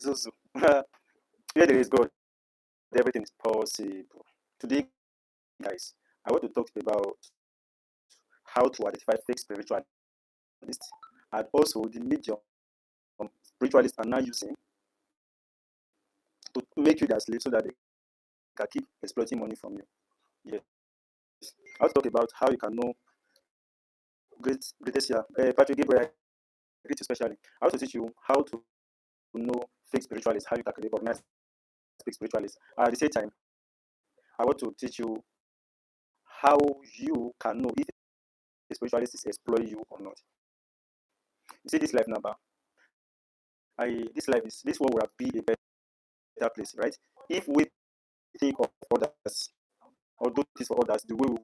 Zuzu. Where there is God, everything is possible. Today, guys, I want to talk about how to identify fake spiritualists and also the medium spiritualists are now using to make you their slave so that they can keep exploiting money from you. Yes. I'll talk about how you can know greatest here. Patrick Gabriel, I greet you especially. I also teach you how to know fake spiritualists, how you can recognize fake spiritualists. At the same time, I want to teach you how you can know if a spiritualist is exploiting you or not. You see this life number. This one will be a better place, right? If we think of others or do this for others the way we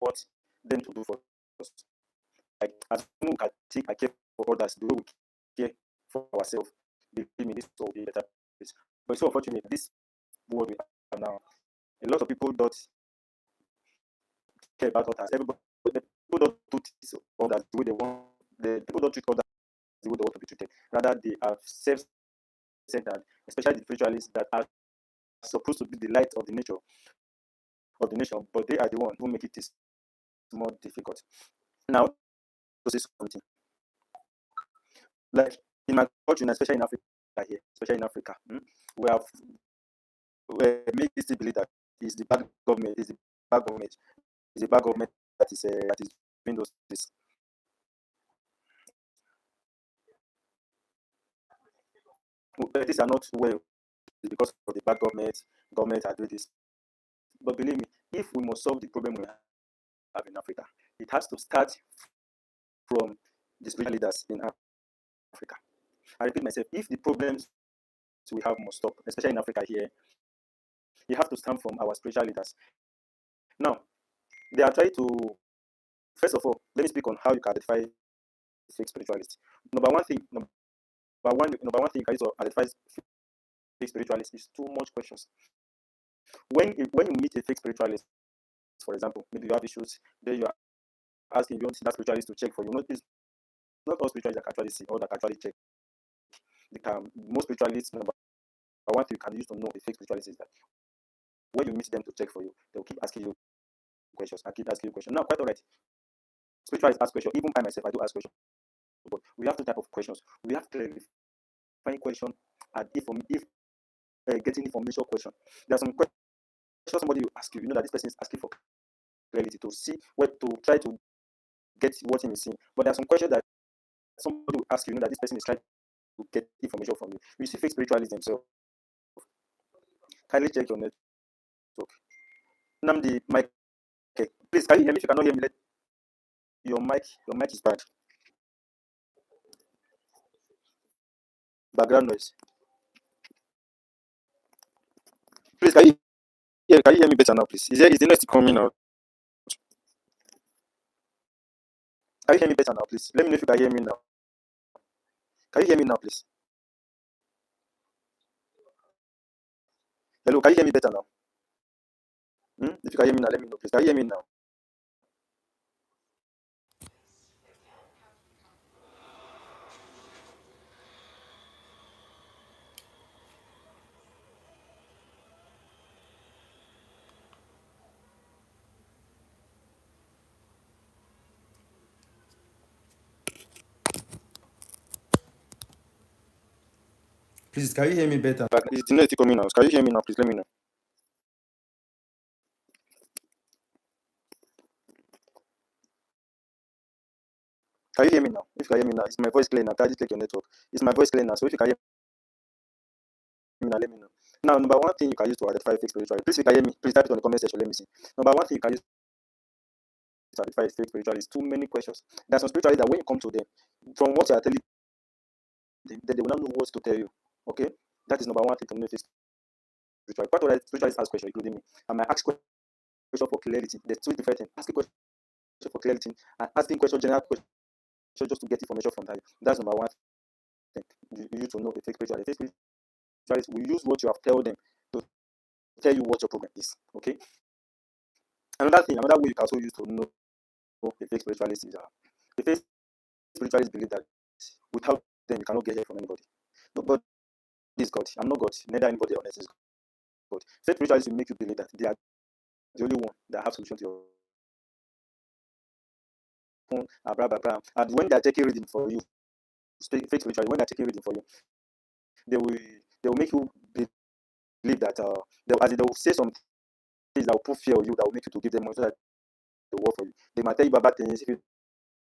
want them to do for us. Like as we can take and care for others the way we care for ourselves, believe me, this will be a better place. But so unfortunately, this world we have now, a lot of people don't care about others. People don't do this others the way they want. People don't treat others the way they want to be treated. Rather, they are self-centered, especially the spiritualists that are supposed to be the light of the nature of the nation, but they are the ones who make it more difficult. Now, to say something like in my country, especially in Africa here, especially in Africa, we have made this believe that is the bad government, is the bad government, is the bad government that is doing those things. These are not well because of the bad government are doing this. But believe me, if we must solve the problem we have in Africa, it has to start from the spiritual leaders in Africa. I repeat myself, if the problems we have must stop, especially in Africa here, it has to stand from our spiritual leaders. Now, they are trying to, first of all, let me speak on how you can identify fake spiritualists. Number one thing you can use to identify fake spiritualists is too much questions. When you meet a fake spiritualist, for example, maybe you have issues, then you are asking, you want that spiritualist to check for you. Not all spiritualists that can actually see or that can actually check. Most spiritualists, number one thing you can use to know a fake spiritualist is that when you meet them to check for you, they'll keep asking you questions and keep asking you questions. Now, quite all right. Spiritualists ask questions. Even I myself, I do ask questions. But we have two types of questions. We have clarifying question and getting information question. There are some questions somebody will ask you. You know that this person is asking for clarity to see what to try to get what he is seeing. But there are some questions that somebody will ask you. You know that this person is trying to get information from you. You see fake spiritualists themselves. Kindly check your network. Namdi mic. Okay. Please, can you hear me? If you cannot hear me, your mic is bad. Background noise. Please, can you hear me better now, please? Is the noise coming out? Can you hear me better now, please? Let me know if you can hear me now. Can you hear me now, please? Hello, can you hear me better now? If you can hear me now, let me know, please. Can you hear me now? Please, can you hear me better? Is the noise coming out? Can you hear me now, please? Let me know. Can you hear me now? If you can hear me now, is my voice clear now? Can you check your network? Is my voice clear now? So if you can hear me now, let me know. Now, number one thing you can use to identify fake spirituality. Please, if you can hear me, please type it on the comment section. Let me see. Number one thing you can use to identify fake spirituality is too many questions. There are some spiritualists that when you come to them, from what you are telling them, they will not know what to tell you. Okay? That is number one thing to know fake spirituality. Part of that spiritualists ask questions, including me. I might ask questions for clarity. There's two different things. Asking questions for clarity and asking questions, general questions, just to get information from that. That's number one thing you need to know the fake spirituality. Fake spiritualists will use what you have told them to tell you what your problem is. Okay. Another way you can also use to know the fake spiritualists is the fake spiritualists believe that without them you cannot get help from anybody. Nobody is God. I'm not God. Neither anybody else is God. Faith spiritualists will make you believe that they are the only one that have solution to your phone, blah, blah, blah. And when they are taking reading for you, faith spiritualists, when they are taking reading for you, they will make you believe that they will say some things that will put fear on you, that will make you to give them money so that they will work for you. They might tell you bad things. If you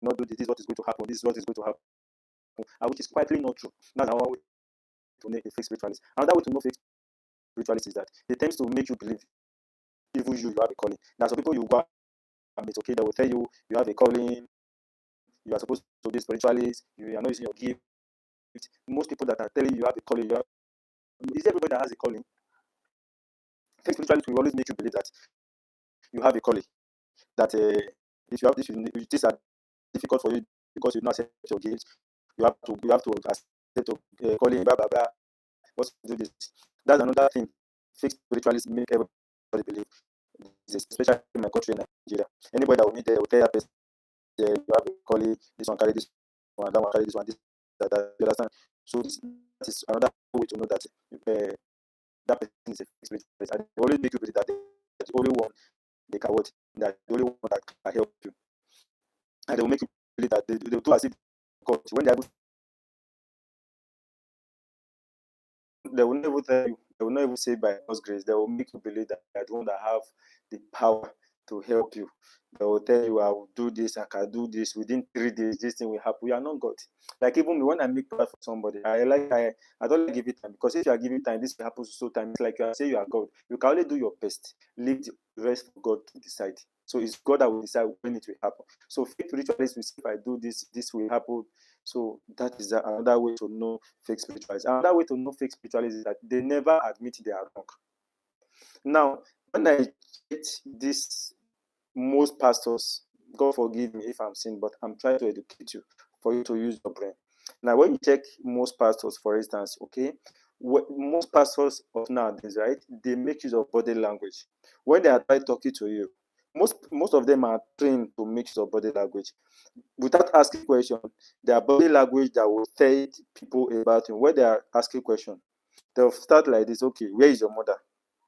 not do this, this is what is going to happen. This is what is going to happen, which is quietly not true. That's our way to make a fake spiritualist. Another way to know fake spiritualist is that they tend to make you believe even you have a calling. Now, some people you go and it's okay, they will tell you you have a calling, you are supposed to be spiritualist, you are not using your gift. Most people that are telling you have a calling, is everybody that has a calling? Fake spiritualist will always make you believe that you have a calling. That if you have this, if these are difficult for you because you not accept your gifts, you have to accept your calling, blah blah blah. What's to do this? That's another thing. Fake spiritualists make everybody believe. Especially in my country, Nigeria. Anybody that will meet there will tell that person, you have a calling, this one carry this one, that one carry this one, this, that. You understand? So that is another way to know that that person is a fake spiritualist. And they always make you believe that they're the only one they can what, that the only one that can help you. And they will make you believe that they will do as if God, when they are able, they will never tell you, they will not even say by God's grace. They will make you believe that they are the one that have the power to help you. They will tell you, I will do this, I can do this within 3 days. This thing will happen. You are not God. Like even me, when I make prayer for somebody, I don't like give it time, because if you are giving time, this will happen so time. It's like you are saying you are God. You can only do your best. Leave the rest for God to decide. So it's God that will decide when it will happen. So faith ritualists will say, if I do this, this will happen. So that is another way to know fake spiritualists. Another way to know fake spiritualists is that they never admit they are wrong. Now, when I check this, most pastors, God forgive me if I'm saying, but I'm trying to educate you for you to use your brain. Now, when you check most pastors, for instance, okay, most pastors of nowadays, right, they make use of body language. When they are trying talking to you, most of them are trained to make use of body language without asking question. Their body language that will tell people about him. When they are asking question, they'll start like this. Okay, where is your mother?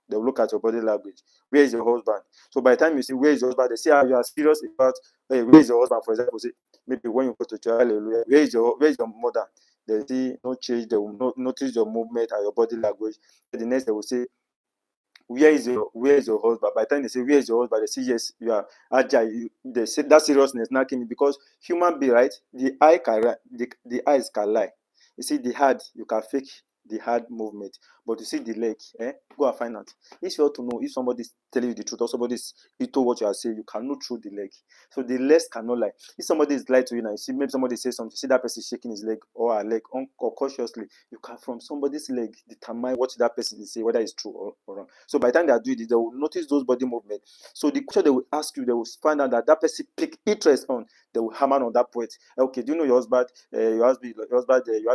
They'll look at your body language. Where is your husband? So by the time you see where is your husband, they see how you are serious about, hey, where is your husband? For example, say maybe when you go to church, hallelujah, where is your mother? They see no change. They will notice your movement and your body language. The next they will say, where is your husband? By the time they say where is your husband, they say yes, you are agile. They say that seriousness not came because human being, right? The eyes can lie. You see the heart, you can fake the hard movement, but you see the leg, go and find out. If you want to know if somebody is telling you the truth or somebody is into what you are saying, you cannot through the leg. So the legs cannot lie. If somebody is lying to you now, you see maybe somebody says something, you see that person shaking his leg or her leg unconsciously, you can from somebody's leg determine what that person is saying, whether it's true or wrong. So by the time they are doing it, they will notice those body movements. So the question they will ask you, they will find out that person pick interest on, they will hammer on that point. Okay, do you know your husband? You have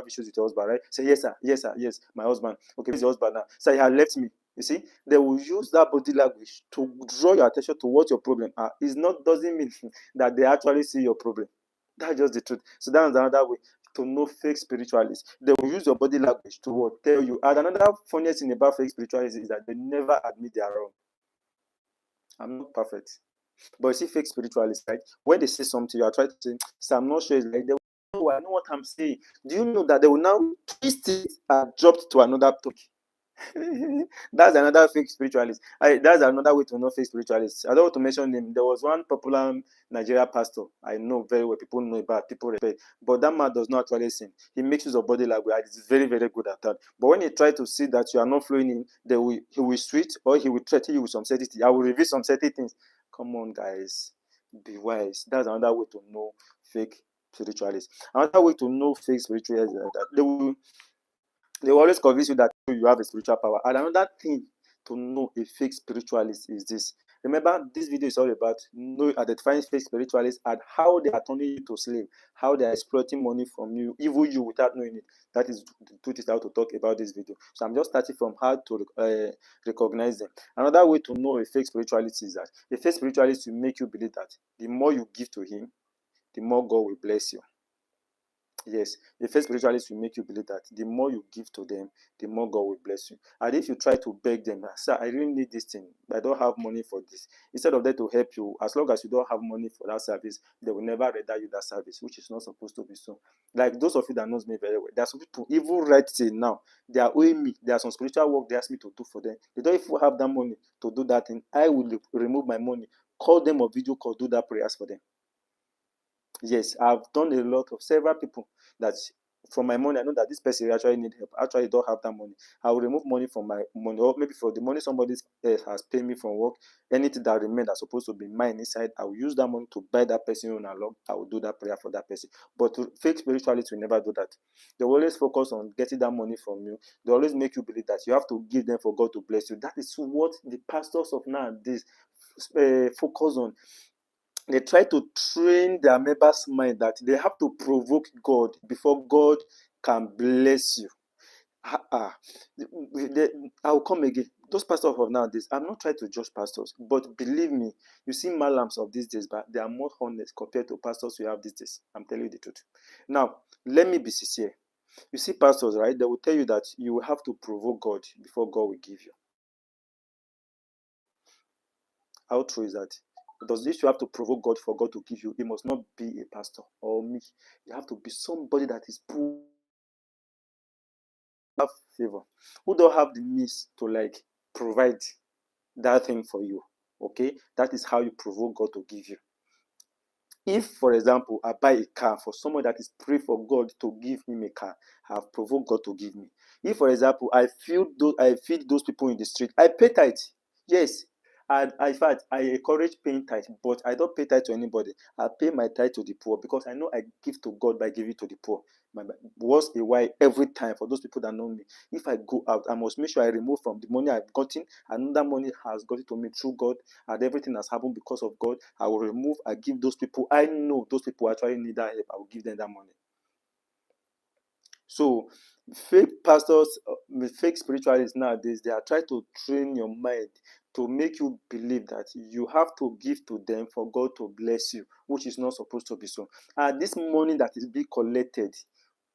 issues with your husband, right? Say yes, sir, yes, sir, yes, my husband. Okay, where's your husband now? Say he has left me. You see, they will use that body language to draw your attention to what your problem are. Doesn't mean that they actually see your problem. That's just the truth. So that's another way to know fake spiritualists. They will use your body language to what, tell you. And another funniest thing about fake spiritualists is that they never admit they are wrong. I'm not perfect. But you see, fake spiritualists, right? When they say something, you are trying to say, so I'm not sure. It's like, they will know, I know what I'm saying. Do you know that they will now twist it and drop it to another topic? That's another fake spiritualist. That's another way to know fake spiritualists. I don't want to mention him. There was one popular Nigeria pastor I know very well. People know about, people respect. But that man does not actually sing. He makes use of body language. He's very, very good at that. But when he tries to see that you are not flowing in, he will switch or he will threaten you with some certain things. I will reveal some certain things. Come on, guys. Be wise. That's another way to know fake spiritualists. Another way to know fake spiritualists is that they will always convince you that you have a spiritual power. And another thing to know a fake spiritualist is this. Remember, this video is all about identifying fake spiritualists and how they are turning you to slave, how they are exploiting money from you, even you without knowing it. That is the truth is how to talk about this video. So I'm just starting from how to recognize them. Another way to know a fake spiritualist is that a fake spiritualist will make you believe that the more you give to him, the more God will bless you. Yes, the first spiritualist will make you believe that the more you give to them, the more God will bless you. And if you try to beg them, sir, I really need this thing, but I don't have money for this. Instead of them to help you, as long as you don't have money for that service, they will never render you that service, which is not supposed to be so. Like those of you that knows me very well, there are some people, even right till now, they are owing me. There are some spiritual work they ask me to do for them. They don't even have that money to do that thing. I will remove my money, call them or video call, do that prayers for them. Yes, I've done a lot of several people that from my money, I know that this person actually need help. Actually, don't have that money. I will remove money from my money, or maybe for the money somebody else has paid me from work. Anything that remains that's supposed to be mine inside, I will use that money to buy that person on along. I will do that prayer for that person. But fake spiritualists will never do that. They will always focus on getting that money from you. They always make you believe that you have to give them for God to bless you. That is what the pastors of nowadays focus on. They try to train their members' mind that they have to provoke God before God can bless you. I'll come again. Those pastors of nowadays, I'm not trying to judge pastors, but believe me, you see Mallams of these days, but they are more honest compared to pastors we have these days. I'm telling you the truth. Now, let me be sincere. You see pastors, right? They will tell you that you will have to provoke God before God will give you. How true is that? Does this you have to provoke God for God to give you? It must not be a pastor or me. You have to be somebody that is poor, have favor, who don't have the means to like provide that thing for you. Okay, that is how you provoke God to give you. If, for example, I buy a car for someone that is pray for God to give him a car, I have provoked God to give me. If, for example, I feed those people in the street, I pay tithe. Yes. And in fact, I encourage paying tithe, but I don't pay tithe to anybody. I pay my tithe to the poor because I know I give to God by giving to the poor. Once a while, every time, for those people that know me, if I go out, I must make sure I remove from the money I've gotten, another money has gotten to me through God, and everything has happened because of God. I will remove, I give those people, I know those people actually need that help, I will give them that money. So fake pastors, fake spiritualists nowadays, they are trying to train your mind to make you believe that you have to give to them for God to bless you, which is not supposed to be so. And this money that is being collected,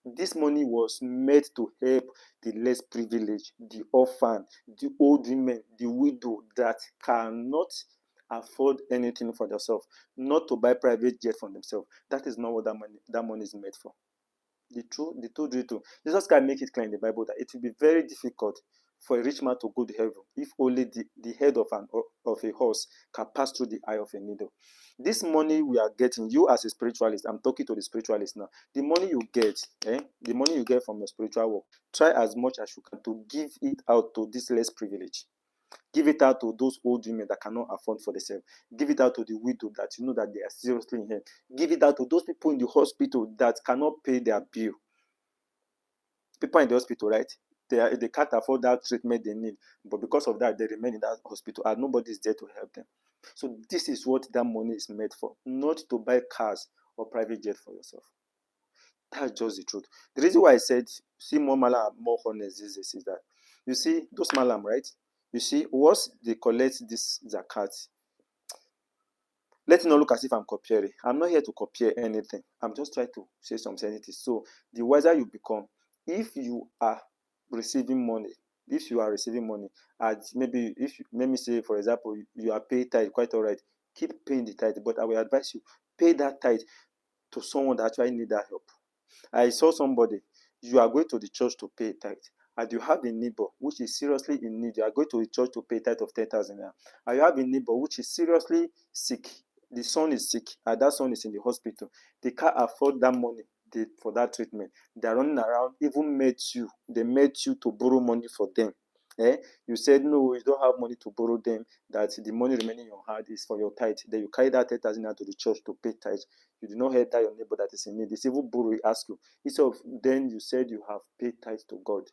this money was made to help the less privileged, the orphan, the old women, the widow that cannot afford anything for themselves, not to buy private jet for themselves. That is not what that money is made for. The truth. Jesus can make it clear in the Bible that it will be very difficult for a rich man to go to heaven if only the head of a horse can pass through the eye of a needle. This money we are getting, you as a spiritualist, I'm talking to the spiritualist now. The money you get, the money you get from your spiritual work, try as much as you can to give it out to this less privileged. Give it out to those old women that cannot afford for themselves. Give it out to the widow that you know that they are seriously in help. Give it out to those people in the hospital that cannot pay their bill. People in the hospital, right? They can't afford that treatment they need, but because of that, they remain in that hospital and nobody is there to help them. So this is what that money is made for, not to buy cars or private jet for yourself. That's just the truth. The reason why I said see more malam more honest is that you see those malam, right? You see, once they collect this zakat, let it not look as if I'm comparing. I'm not here to compare anything. I'm just trying to say some sentences. So the wiser you become, if you are receiving money, maybe if let me say for example you are paid tithe, quite all right, keep paying the tithe. But I will advise you pay that tithe to someone that actually need that help. I saw somebody, you are going to the church to pay tithe, and you have a neighbor which is seriously in need. You are going to the church to pay tithe of 10,000 naira, and you have a neighbor which is seriously sick. The son is sick, and that son is in the hospital. They can't afford that money for that treatment. They are running around, even they met you to borrow money for them. You said no, you don't have money to borrow them, that the money remaining in your hand is for your tithe. Then you carry that 10,000 naira to the church to pay tithe. You do not help that your neighbor that is in need. This evil borrow ask you. Instead of then you said you have paid tithe to God.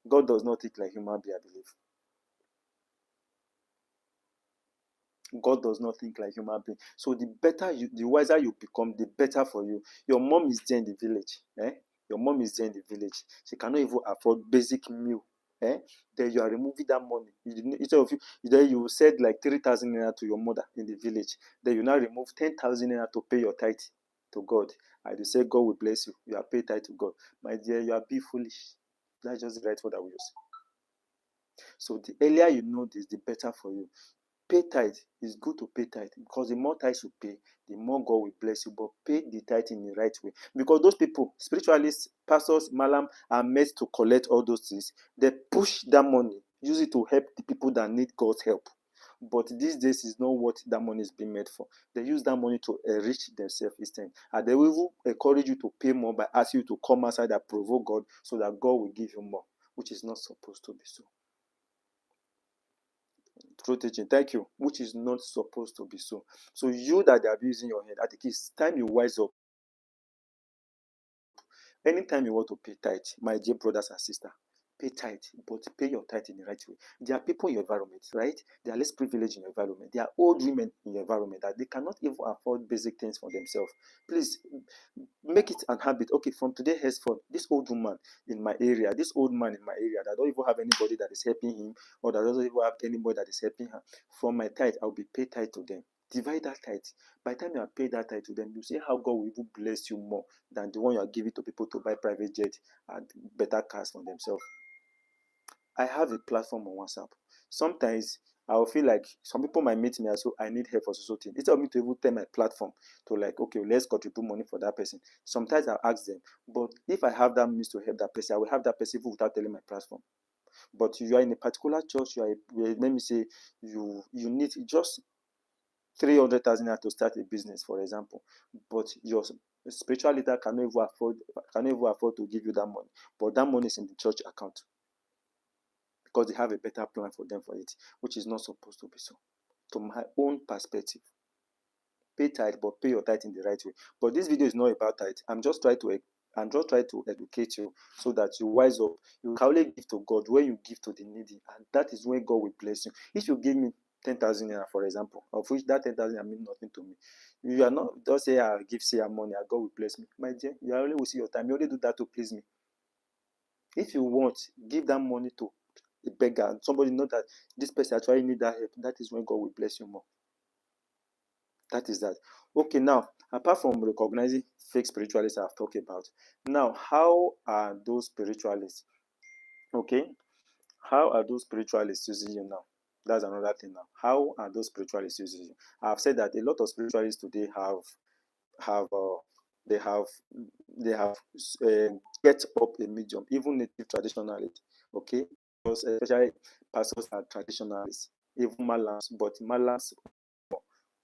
God does not think like human being, I believe. God does not think like human being. So the wiser you become, the better for you. Your mom is there in the village. Your mom is there in the village. She cannot even afford basic meal. Then you are removing that money. Instead of you said like 3,000 naira to your mother in the village. Then you now remove 10,000 naira to pay your tithe. to God, and you say God will bless you, you are paid tithe to God. My dear, you are being foolish. That's just the right word I will use. So the earlier you know this, the better for you. Pay tithe. It's good to pay tithe, because the more tithe you pay, the more God will bless you. But pay the tithe in the right way, because those people, spiritualists, pastors, Mallam, are made to collect all those things. They push that money, use it to help the people that need God's help. But these days is not what that money is being made for. They use that money to enrich themselves instead, and they will even encourage you to pay more by asking you to come outside and provoke God, so that God will give you more, which is not supposed to be so. True teaching, thank you, which is not supposed to be so. So you that are abusing your head, I think it's time you wise up. Anytime you want to pay tithe, my dear brothers and sisters, pay tithe, but pay your tithe in the right way. There are people in your environment, right? They are less privileged in your environment. There are old women in your environment that they cannot even afford basic things for themselves. Please make it an habit. Okay, from today henceforth, this old woman in my area, this old man in my area that don't even have anybody that is helping him, or that doesn't even have anybody that is helping her, from my tithe, I'll be paid tithe to them. Divide that tithe. By the time you are paid that tithe to them, you see how God will even bless you more than the one you are giving to people to buy private jet and better cars for themselves. I have a platform on WhatsApp. Sometimes I will feel like some people might meet me as so I need help for society. Instead of me to even tell my platform to like, okay, let's contribute money for that person. Sometimes I'll ask them, but if I have that means to help that person, I will have that person even without telling my platform. But you are in a particular church, let me say you need just 300,000 naira to start a business, for example, but your spiritual leader cannot even afford to give you that money, but that money is in the church account, because they have a better plan for them for it, which is not supposed to be so. To my own perspective, pay tithe, but pay your tithe in the right way. But this video is not about tithe. I'm just trying to educate you, so that you wise up. You can only give to God when you give to the needy, and that is when God will bless you. If you give me 10,000 naira, for example, of which that 10,000 naira means nothing to me, you are not just say I give say money and God will bless me. My dear, you only will see your time. You only do that to please me. If you want, give that money to a beggar, and somebody know that this person actually need that help. That is when God will bless you more. That is that. Okay, now, apart from recognizing fake spiritualists I've talked about, now, how are those spiritualists? Okay, how are those spiritualists using you now? That's another thing now. How are those spiritualists using you? I've said that a lot of spiritualists today have they have they have get up a medium, even native traditionalists. Okay, because especially pastors are traditionalists, even Mallams, but Mallams,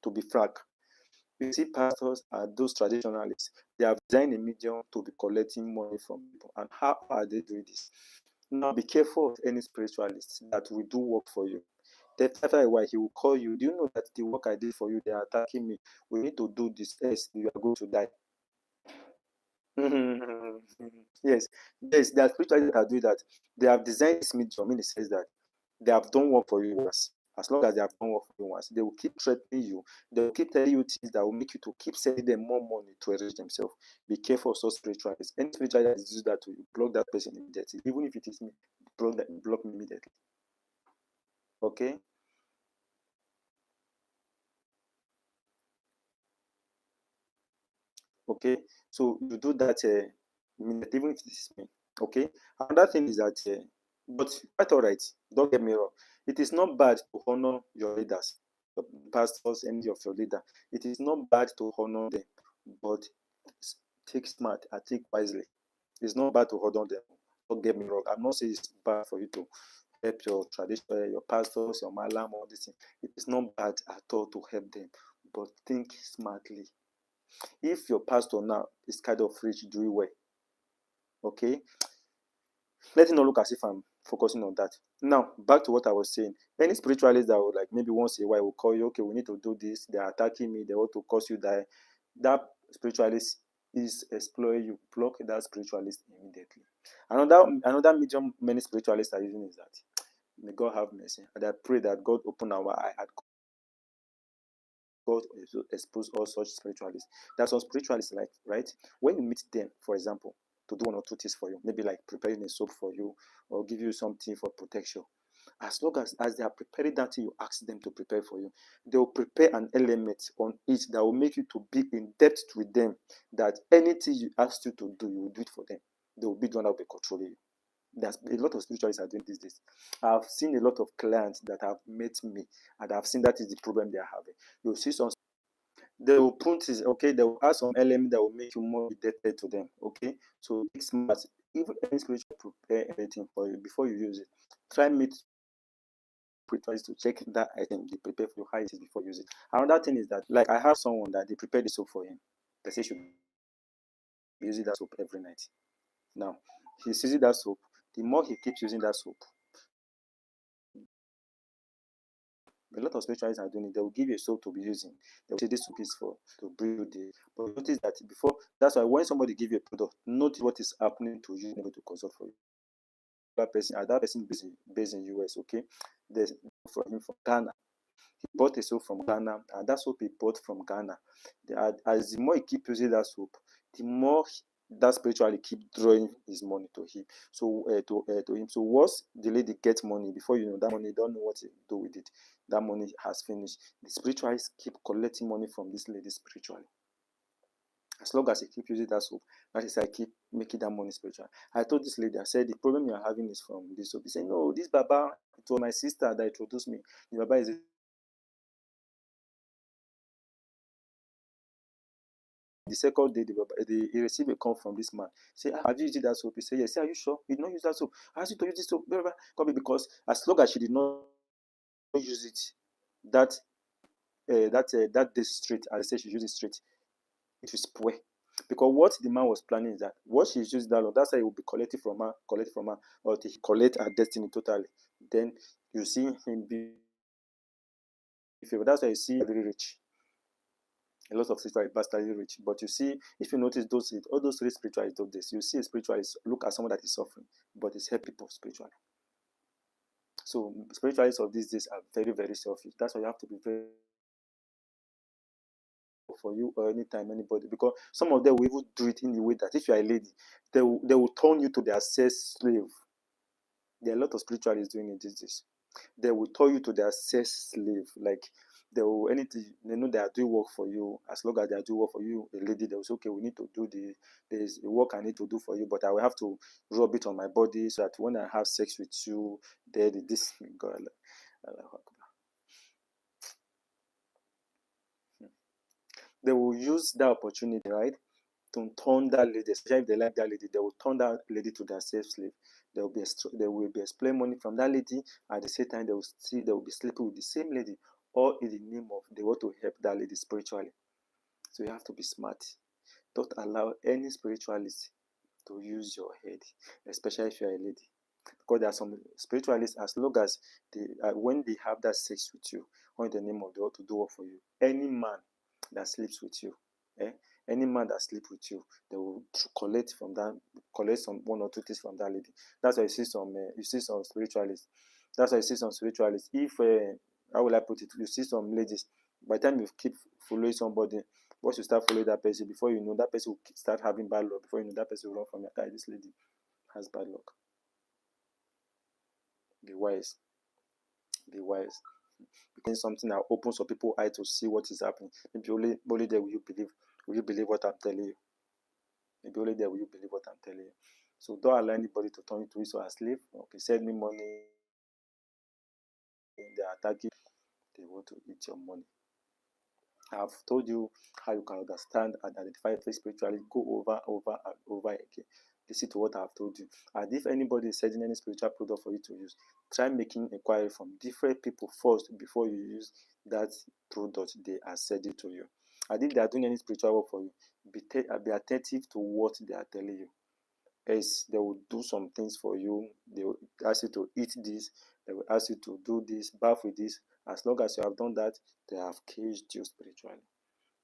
to be frank, you see, pastors are those traditionalists. They have designed a medium to be collecting money from people. And how are they doing this? Now, be careful of any spiritualist that will do work for you. Then after a while, he will call you. Do you know that the work I did for you, they are attacking me? We need to do this, else you are going to die. Yes, yes, there are spiritualists that are doing that. They have designed this medium in the sense that they have done work for you once. As long as they have done work for you once, they will keep threatening you. They will keep telling you things that will make you to keep sending them more money to enrich themselves. Be careful of such spiritualists. Any spiritualist that does that to you, block that person immediately. Even if it is me, block me immediately. Okay? Okay? So you do that immediately, even if it is me. Okay? Another thing is that, but quite all right, don't get me wrong. It is not bad to honor your leaders, your pastors, any of your leader. It is not bad to honor them, but take smart and take wisely. It's not bad to honor them. Don't get me wrong. I'm not saying it's bad for you to help your tradition, your pastors, your Mallam, all this thing. It is not bad at all to help them, but think smartly. If your pastor now is kind of rich, doing well, okay, let it not look as if I'm focusing on that. Now, back to what I was saying. Any spiritualist that would like maybe once in a while will call you, okay, we need to do this. They are attacking me. They want to cause you die. That spiritualist is exploiting you. Block that spiritualist immediately. Another medium many spiritualists are using is that may God have mercy. And I pray that God open our eye and God expose all such spiritualists. That's what spiritualists like, right? When you meet them, for example, to do one or two things for you, maybe like preparing a soap for you or give you something for protection. As long as they are preparing that thing, you ask them to prepare for you. They will prepare an element on it that will make you to be in depth with them, that anything you ask you to do, you will do it for them. They will be the one that will be controlling you. There's a lot of spiritualists are doing these days. I've seen a lot of clients that have met me, and I've seen that is the problem they are having. You'll see some, they will put is okay, they will add some element that will make you more indebted to them. Okay, so it's smart. Even any spiritual prepare anything for you before you use it. Try meet spiritualists to check that item they prepare for you, how it is before you use it. Another thing is that, like, I have someone that they prepare the soap for him. They say should be using that soap every night. Now he's using that soap. The more he keeps using that soap, a lot of spiritualists are doing it. They will give you a soap to be using. They will say this soap is for to build the. But notice that before, that's why when somebody give you a product, notice what is happening to you, able to consult for you. That person based in US, okay? There's for him from Ghana. He bought a soap from Ghana, and that soap he bought from Ghana. As the more he keep using that soap, the more that spiritually keep drawing his money to him. So to him. So once the lady gets money, before you know that money, don't know what to do with it. That money has finished. The spiritualists keep collecting money from this lady spiritually. As long as I keep using that soap, that is, I keep making that money spiritual. I told this lady, I said, the problem you're having is from this soap. He said, no, this Baba, it was my sister that introduced me. The Baba is the second day, he received a call from this man. Say, have you used that soap? He said, yes. Say, are you sure? You did not use that soap. I asked you to use this soap. Because as long as she did not use it, that day straight, as I said, she used it straight, it will spoil. Because what the man was planning is that what she's used that long, that's why he will be collecting from her, or he collect her destiny totally. Then you see him be favor. That's why you see very rich. A lot of spiritualists bastardly rich. But you see, if you notice all those three spiritualists do this, you see a spiritualist look at someone that is suffering, but it's help people spiritually. So spiritualists of these days are very, very selfish. That's why you have to be very for you or anytime anybody, because some of them will even do it in a way that if you are a lady, they will turn you to their sex slave. There are a lot of spiritualists doing it these days. They will turn you to their sex slave. Like they will anything, they know they are doing work for you. As long as they are doing work for you, a lady, they will say, okay, we need to do there's a work I need to do for you, but I will have to rub it on my body so that when I have sex with you, then this God. They will use that opportunity, right? To turn that lady, especially if they like that lady, they will turn that lady to their slave. They will be exploiting money from that lady. At the same time, they will be sleeping with the same lady, all in the name of they want to help that lady spiritually. So you have to be smart. Don't allow any spiritualist to use your head, especially if you are a lady. Because there are some spiritualists, as long as when they have that sex with you, or in the name of the Lord to do work for you, any man that sleeps with you, eh, any man that sleeps with you, they will collect some one or two things from that lady. That's why you see some spiritualists. That's why you see some spiritualists. If how will I put it? You see some ladies. By the time you keep following somebody, once you start following that person, before you know, that person will start having bad luck. Before you know, that person will run from your car. This lady has bad luck. Be wise. Be wise. Becoming something that opens up people's eye to see what is happening. Maybe only there will you believe. Will you believe what I'm telling you? Maybe only there will you believe what I'm telling you. So don't allow anybody to turn you to you as a slave. Okay, send me money. They attack you. They want to eat your money. I've told you how you can understand and identify faith spiritually. Go over and over again. Listen to what I've told you. And if anybody is selling any spiritual product for you to use, try making inquiry from different people first before you use that product they are selling to you. And if they are doing any spiritual work for you, be attentive to what they are telling you. Else, they will do some things for you. They will ask you to eat this. They will ask you to do this, bath with this. As long as you have done that, they have caged you spiritually.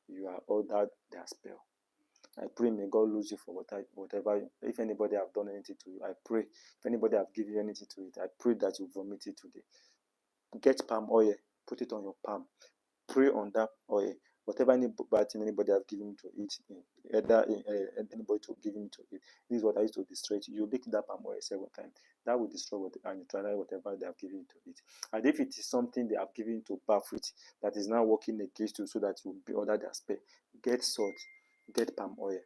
You are under their spell. I pray may God lose you for whatever. If anybody have done anything to you, I pray. If anybody have given you anything to it, I pray that you vomit it today. Get palm oil, put it on your palm. Pray on that oil Whatever any bad thing anybody have given to it, anybody to give him to it. This is what I used to destroy it. You lick that palm oil several times. That will destroy and neutralize whatever they have given to it. And if it is something they have given to bath with that is now working against you so that you will be under their spell, get salt, get palm oil.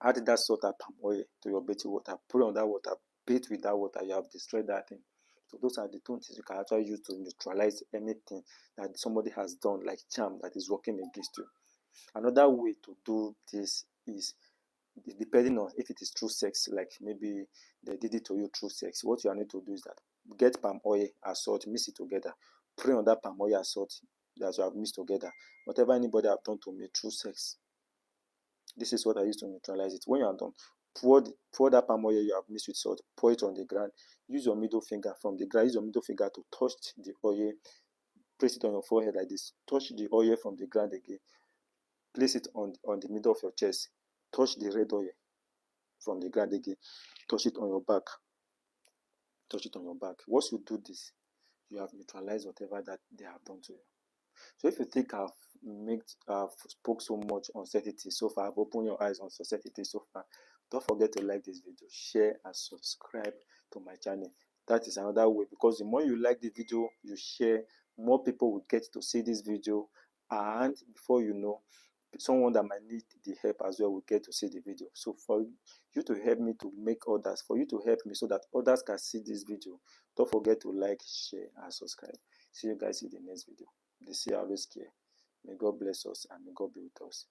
Add that salt and palm oil to your bathing water. Put on that water, bathe with that water. You have destroyed that thing. So those are the two things you can actually use to neutralize anything that somebody has done, like charm, that is working against you. Another way to do this is depending on if it is through sex, like maybe they did it to you through sex. What you need to do is that get palm oil and salt, mix it together, pray on that palm oil and salt that you have mixed together. Whatever anybody have done to me through sex, this is what I use to neutralize it. When you are done, pour that palm oil you have mixed with salt, pour it on the ground. Use your middle finger from the ground. Use your middle finger to touch the oil. Place it on your forehead like this. Touch the oil from the ground again. Place it on the middle of your chest. Touch the red oil from the ground again. Touch it on your back. Touch it on your back. Once you do this, you have neutralized whatever that they have done to you. So if you think I've spoke so much on certainty so far, I've opened your eyes on certainty so far, don't forget to like this video, share and subscribe to my channel. That is another way, because the more you like the video, you share, more people will get to see this video, and before you know, someone that might need the help as well will get to see the video. So for you to help me to make others, for you to help me so that others can see this video, don't forget to like, share and subscribe. See you guys in the next video. The Seer always care. May God bless us and may God be with us.